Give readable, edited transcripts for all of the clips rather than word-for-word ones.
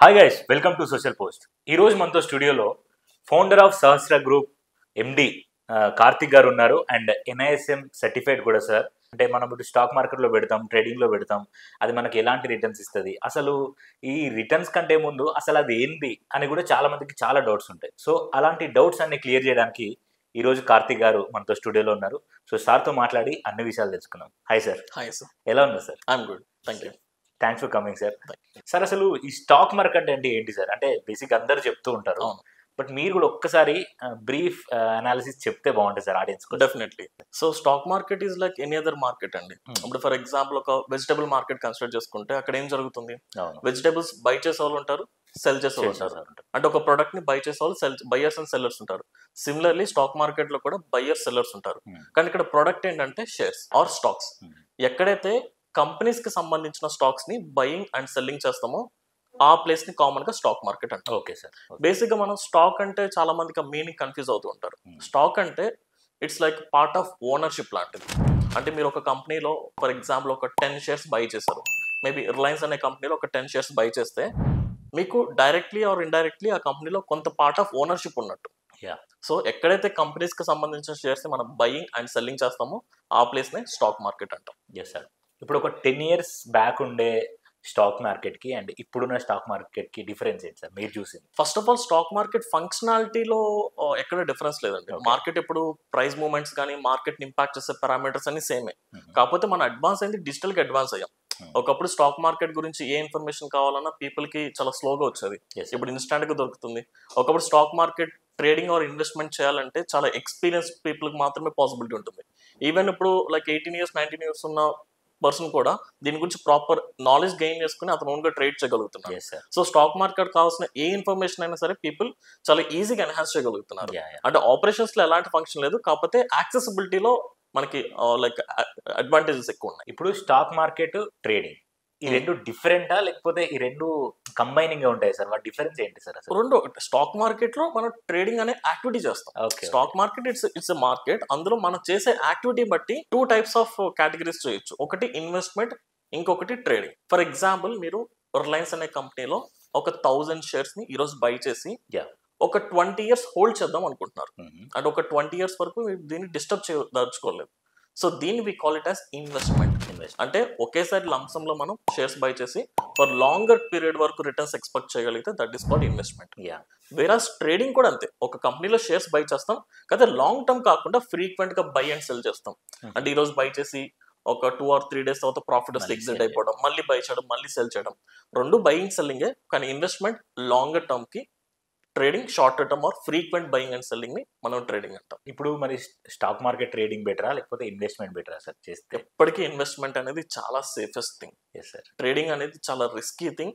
Hi guys, welcome to social post. ఈరోజు మనతో స్టూడియోలో ఫౌండర్ ఆఫ్ సహస్ర గ్రూప్ ఎండి కార్తిక్ గారు ఉన్నారు. అండ్ NISM సర్టిఫైడ్ కూడా సార్. అంటే మనం ఇప్పుడు స్టాక్ మార్కెట్లో పెడతాం, ట్రేడింగ్లో పెడతాం, అది మనకి ఎలాంటి రిటర్న్స్ ఇస్తుంది, అసలు ఈ రిటర్న్స్ కంటే ముందు అసలు అది ఏంది అని కూడా చాలా మందికి చాలా డౌట్స్ ఉంటాయి. సో అలాంటి డౌట్స్ అన్ని క్లియర్ చేయడానికి ఈరోజు కార్తిక్ గారు మనతో స్టూడియోలో ఉన్నారు. సో సార్తో మాట్లాడి అన్ని విషయాలు తెలుసుకుందాం. Hi sir. Hi sir. ఎలా ఉన్నారు sir? I'm good, thank you. Thanks for coming sir. Sir, అసలు ఈ స్టాక్ మార్కెట్ అంటే ఏంటి సార్? అంటే బేసిక్ అందరు చెప్తూ ఉంటారు, బట్ మీరు కూడా ఒక్కసారి బ్రీఫ్ అనాలిసిస్ చెప్తే బాగుంటుంది sir audience. Definitely. So stock market is like any other market అండి. ఇప్పుడు ఫర్ ఎగ్జాంపుల్ ఒక వెజిటబుల్ మార్కెట్ కన్సిడర్ చేసుకుంటే అక్కడ ఏం జరుగుతుంది? వెజిటబుల్స్ బై చేసే వాళ్ళు ఉంటారు, సెల్ చేసే వాళ్ళు ఉంటారు. అంటే ఒక ప్రొడక్ట్ ని బై చేసే వాళ్ళు బయర్స్ అండ్ సెల్లర్స్ ఉంటారు. సిమిలర్లీ స్టాక్ మార్కెట్ లో కూడా బయర్స్ సెల్లర్స్ ఉంటారు. కానీ ఇక్కడ ప్రొడక్ట్ ఏంటంటే షేర్స్ ఆర్ స్టాక్స్. ఎక్కడైతే కంపెనీస్ కి సంబంధించిన స్టాక్స్ ని బయింగ్ అండ్ సెల్లింగ్ చేస్తామో ఆ ప్లేస్ ని కామన్ గా స్టాక్ మార్కెట్ అంటారు. Okay sir. బేసిక్ గా మనం స్టాక్ అంటే చాలా మందికి మీనింగ్ కన్ఫ్యూజ్ అవుతూ ఉంటారు. స్టాక్ అంటే it's like part of ownership లాంటిది. అంటే మీరు ఒక కంపెనీలో ఫర్ ఎగ్జాంపుల్ ఒక 10 షేర్స్ బై చేశారు. మేబీ రిలయన్స్ అనే కంపెనీలో ఒక 10 షేర్స్ బై చేస్తే మీకు డైరెక్ట్లీ ఆర్ ఇండైరెక్ట్లీ ఆ కంపెనీలో కొంత పార్ట్ ఆఫ్ ఓనర్షిప్ ఉన్నట్టు. సో ఎక్కడైతే కంపెనీస్ కి సంబంధించిన షేర్స్ ని మనం బయింగ్ అండ్ సెల్లింగ్ చేస్తామో ఆ ప్లేస్ నే స్టాక్ మార్కెట్ అంటాం. Yes sir. ఇప్పుడు ఒక 10 years బ్యాక్ ఉండే స్టాక్ మార్కెట్ కి అండ్ ఇప్పుడున్న స్టాక్ మార్కెట్ కి డిఫరెన్స్ ఏంటి సార్ మీరు చూసింది? First of all stock market ఫంక్షనాలిటీలో ఎక్కడ డిఫరెన్స్ లేదండి. మార్కెట్ ఇప్పుడు ప్రైస్ మూవ్మెంట్స్ కానీ మార్కెట్ ఇంపాక్ట్ చేసే పారామీటర్స్ అన్ని సేమే. కాకపోతే మన అడ్వాన్స్ అయింది, డిజిటల్ కి అడ్వాన్స్ అయ్యాం. ఒకప్పుడు స్టాక్ మార్కెట్ గురించి ఏ ఇన్ఫర్మేషన్ కావాలన్నా పీపుల్ కి చాలా స్లోగా వచ్చేది. ఇప్పుడు ఇన్స్టాంట్ గా దొరుకుతుంది. ఒకప్పుడు stock market trading are investment చేయాలంటే చాలా ఎక్స్పీరియన్స్ పీపుల్ కి మాత్రమే పాసిబిలిటీ ఉంటుంది. ఈవెన్ ఇప్పుడు లైక్ 18 years 19 years ఉన్న పర్సన్ కూడా దీని గురించి ప్రాపర్ నాలెడ్జ్ గెయిన్ చేసుకుని అతను ఓన్ గా ట్రేడ్ చేయగలుగుతున్నారు. సో స్టాక్ మార్కెట్ కావాల్సిన ఏ ఇన్ఫర్మేషన్ అయినా సరే పీపుల్ చాలా ఈజీగా ఎన్హాన్స్ చేయగలుగుతున్నారు. అంటే ఆపరేషన్స్ లో ఎలాంటి ఫంక్షన్ లేదు, కాకపోతే యాక్సెసిబిలిటీలో మనకి లైక్ అడ్వాంటేజెస్ ఎక్కువ ఉన్నాయి. ఇప్పుడు స్టాక్ మార్కెట్, ట్రేడింగ్ ఈ రెండు డిఫరెంటా లేకపోతే ఈ రెండు కంబైనింగ్ గా ఉంటాయి సార్? వాటి డిఫరెన్స్ ఏంటి సార్? రెండు. స్టాక్ మార్కెట్ లో మనం ట్రేడింగ్ అనే యాక్టివిటీ చేస్తాం. Stock market it's a market. అందులో మనం చేసే యాక్టివిటీ బట్టి 2 types ఆఫ్ కేటగిరీస్ చేయొచ్చు. ఒకటి ఇన్వెస్ట్మెంట్, ఇంకొకటి ట్రేడింగ్. ఫర్ ఎగ్జాంపుల్ మీరు రిలయన్స్ అనే కంపెనీలో ఒక 1000 షేర్స్ ని ఈరోజు బై చేసి ఒక 20 years హోల్డ్ చేద్దాం అనుకుంటున్నారు. అంటే ఒక 20 years వరకు దీన్ని డిస్టర్బ్ చేయదలుచుకోలేదు. సో దీన్ని we call it as investment. అంటే ఒకేసారి లంసమ్ లో మనం షేర్స్ బై చేసి ఫర్ లాంగర్ పీరియడ్ వరకు రిటర్న్స్ ఎక్స్పెక్ట్ చేయగలిగితే that is called investment. Whereas trading కూడా అంతే. ఒక కంపెనీలో షేర్స్ బై చేస్తాం, కానీ లాంగ్ టర్మ్ కాకుండా ఫ్రీక్వెంట్ గా బై అండ్ సెల్ చేస్తాం. అంటే ఈ రోజు బై చేసి ఒక 2 or 3 days తర్వాత ప్రాఫిట్ వస్తే ఎగ్జిట్ అయిపోవడం, మళ్ళీ బై చేయడం, మళ్ళీ సెల్ చేయడం. రెండు బయింగ్ సెల్లింగే. కానీ ఇన్వెస్ట్మెంట్ లాంగర్ టర్మ్ కి, trading short term are frequent buying and selling ని మనం ట్రేడింగ్ అంటాం. ఇప్పుడు మరి స్టాక్ మార్కెట్ ట్రేడింగ్ బెటరా లేకపోతే ఇన్వెస్ట్మెంట్ బెటరా సార్ చేస్తే? ఎప్పటికీ ఇన్వెస్ట్మెంట్ అనేది చాలా సేఫెస్ట్ థింగ్. ట్రేడింగ్ అనేది చాలా risky thing.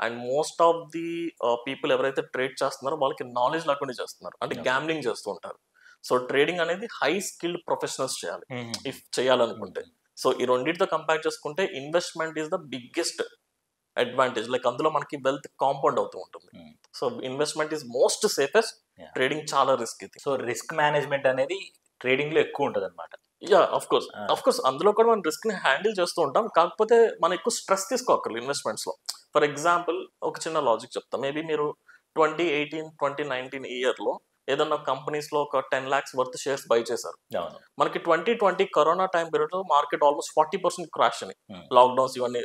And most of the people ఎవరైతే ట్రేడ్ చేస్తున్నారో వాళ్ళకి నాలెడ్జ్ లేకుండా చేస్తున్నారు, అంటే గ్యాంబ్లింగ్ చేస్తూ ఉంటారు. సో ట్రేడింగ్ అనేది హై స్కిల్డ్ ప్రొఫెషనల్స్ చేయాలి ఇఫ్ చేయాలనుకుంటే. సో ఈ రెండింటితో కంపేర్ చేసుకుంటే investment is the biggest advantage. Like అందులో మనకి వెల్త్ కాంపౌండ్ అవుతూ ఉంటుంది. So investment is most safest, trading చాలా రిస్కీ. సో రిస్క్ మేనేజ్మెంట్ అనేది ట్రేడింగ్ లో ఎక్కువ ఉంటుంది అనమాట. ఆఫ్ కోర్స్ అందులో కూడా మనం రిస్క్ ని హ్యాండిల్ చేస్తూ ఉంటాం. కాకపోతే మనం ఎక్కువ స్ట్రెస్ తీసుకోకర్లేదు ఇన్వెస్ట్మెంట్స్ లో. ఫర్ ఎగ్జాంపుల్ ఒక చిన్న లాజిక్ చెప్తాం. మేబీ మీరు 2018 2019 ఇయర్ లో ఏదన్నా కంపెనీస్ లో ఒక 10 lakhs వర్త్ షేర్స్ బై చేశారు. మనకి 2020 కరోనా టైం పీరియడ్ లో మార్కెట్ ఆల్మోస్ట్ 40% క్రాష్ అని, లాక్డౌన్స్ ఇవన్నీ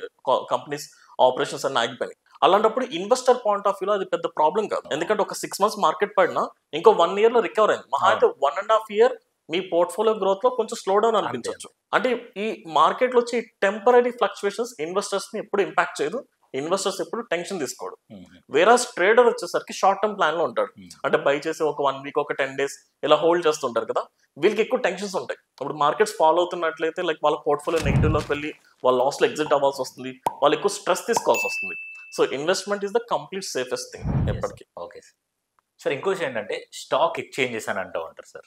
కంపెనీస్ ఆపరేషన్స్ అన్ని ఆగిపోయినాయి. అలాంటప్పుడు ఇన్వెస్టర్ పాయింట్ ఆఫ్ వ్యూలో అది పెద్ద ప్రాబ్లం కాదు. ఎందుకంటే ఒక 6 months మార్కెట్ పడినా ఇంకో 1 year లో రికవర్ అయింది. మహా అయితే 1.5 year మీ పోర్ట్ఫోలియో గ్రోత్ లో కొంచెం స్లో డౌన్ అనిపించవచ్చు. అంటే ఈ మార్కెట్ లో వచ్చి టెంపరీ ఫ్లక్చువేషన్స్ ఇన్వెస్టర్స్ ని ఎప్పుడు ఇంపాక్ట్ చేయదు. ఇన్వెస్టర్స్ ఎప్పుడు టెన్షన్ తీసుకోడు. వేరాస్ ట్రేడర్ వచ్చేసరికి షార్ట్ టర్మ్ ప్లాన్ లో ఉంటాడు. అంటే బై చేసి ఒక 1 week ఒక 10 days ఇలా హోల్డ్ చేస్తుంటారు కదా, వీళ్ళకి ఎక్కువ టెన్షన్స్ ఉంటాయి. ఇప్పుడు మార్కెట్స్ ఫాలో అవుతున్నట్లయితే లైక్ వాళ్ళ పోర్ట్ఫోలియో నెగిటివ్ లోకి వెళ్ళి వాళ్ళ లాస్ లో ఎగ్జిట్ అవ్వాల్సి వస్తుంది, వాళ్ళు ఎక్కువ స్ట్రెస్ తీసుకోవాల్సి వస్తుంది. So investment is the complete safest thing ఎప్పటికీ. Okay sir. ఇంకో విషయం ఏంటంటే స్టాక్ ఎక్స్చేంజెస్ అని అంటూ ఉంటారు సార్.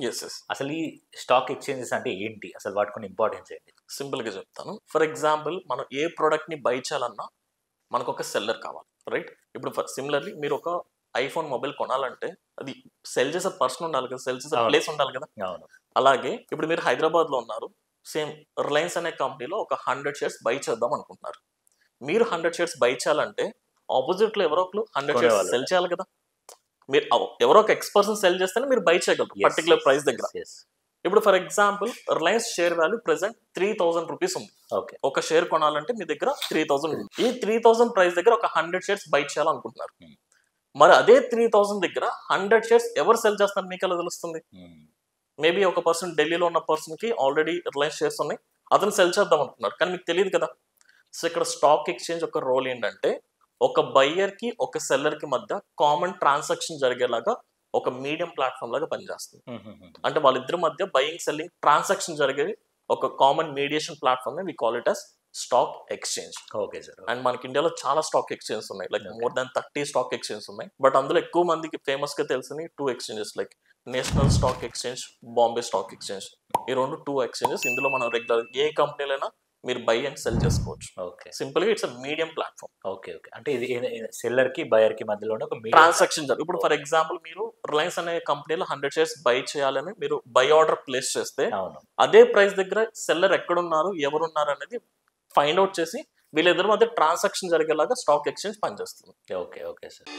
అసలు ఈ స్టాక్ ఎక్స్చేంజెస్ అంటే ఏంటి, అసలు వాటికి ఇంపార్టెన్స్ ఏంటి? సింపుల్ గా చెప్తాను. ఫర్ ఎగ్జాంపుల్ మనం ఏ ప్రోడక్ట్ ని బై చేయాలన్నా మనకు ఒక సెల్లర్ కావాలి, రైట్? ఇప్పుడు సిమిలర్లీ మీరు ఒక ఐఫోన్ మొబైల్ కొనాలంటే అది సెల్ చేసే పర్సన్ ఉండాలి కదా, సెల్ చేసే ప్లేస్ ఉండాలి కదా. అలాగే ఇప్పుడు మీరు హైదరాబాద్ లో ఉన్నారు, సేమ్ రిలయన్స్ అనే కంపెనీలో ఒక 100 shares బై చేద్దాం అనుకుంటున్నారు. మీరు 100 shares బై చేయాలంటే ఆపోజిట్ లో ఎవరో ఒకరు 100 షేర్స్ కొనేవాళ్ళు. సెల్ చేయాలి కదా. మీరు ఎవరో ఒక ఎక్స్ సెల్ చేస్తేనే మీరు బై చేయగలరు Yes, పర్టికులర్ yes, ప్రైస్ దగ్గర. yes, yes. ఇప్పుడు for example Reliance share value present 3000 rupees ఉంది. ఓకే. ఒక షేర్ కొనాలంటే మీ దగ్గర 3000 ఉంది. ఈ 3000 ప్రైస్ దగ్గర ఒక 100 షేర్స్ బై చేయాలనుకుంటున్నారు. మరి అదే 3000 దగ్గర 100 షేర్స్ ఎవరు సెల్ చేస్తారు మీకు ఎలా తెలుస్తుంది? మేబీ ఒక పర్సన్ ఢిల్లీలో ఉన్న పర్సన్ కి ఆల్రెడీ రిలయన్స్ షేర్స్ ఉన్నాయి, అతను సెల్ చేద్దాం అనుకుంటున్నారు, కానీ మీకు తెలియదు కదా. సో ఇక్కడ స్టాక్ ఎక్స్చేంజ్ ఒక రోల్ ఏంటంటే ఒక బయ్యర్ కి ఒక సెల్లర్ కి మధ్య కామన్ ట్రాన్సాక్షన్ జరిగేలాగా ఒక మీడియం ప్లాట్ఫామ్ లాగా పనిచేస్తుంది. అంటే వాళ్ళిద్దరి మధ్య బయింగ్ సెల్లింగ్ ట్రాన్సాక్షన్ జరిగే ఒక common mediation platform we call it as stock exchange. Okay sir. And మనకి ఇండియాలో చాలా స్టాక్ ఎక్స్చేంజ్ ఉన్నాయి, like more than 30 stock exchange ఉన్నాయి. బట్ అందులో ఎక్కువ మందికి ఫేమస్ గా తెలిసిన 2 exchanges, like national stock exchange, Bombay stock exchange. ఈ 2 ఎక్స్చేంజెస్. ఇందులో మనం రెగ్యులర్ ఏ కంపెనీలైనా మీరు బై అండ్ సెల్ చేసుకోవచ్చు. ఓకే. సింపుల్ గా it's medium platform. Okay. Okay. అంటే ఇది సెల్లర్ కి బయర్ కి మధ్యలో ఒక ట్రాన్సాక్షన్ జరుగుతుంది. ఇప్పుడు ఫర్ ఎగ్జాంపుల్ మీరు రిలయన్స్ అనే కంపెనీలో 100 షేర్స్ బై చేయాలని మీరు బై ఆర్డర్ ప్లేస్ చేస్తే అదే ప్రైస్ దగ్గర సెల్లర్ ఎక్కడున్నారు, ఎవరున్నారు అనేది ఫైండ్ అవుట్ చేసి వీళ్ళిద్దరి మధ్య ట్రాన్సాక్షన్ జరిగేలాగా స్టాక్ ఎక్స్చేంజ్ పనిచేస్తుంది. ఓకే. Okay sir.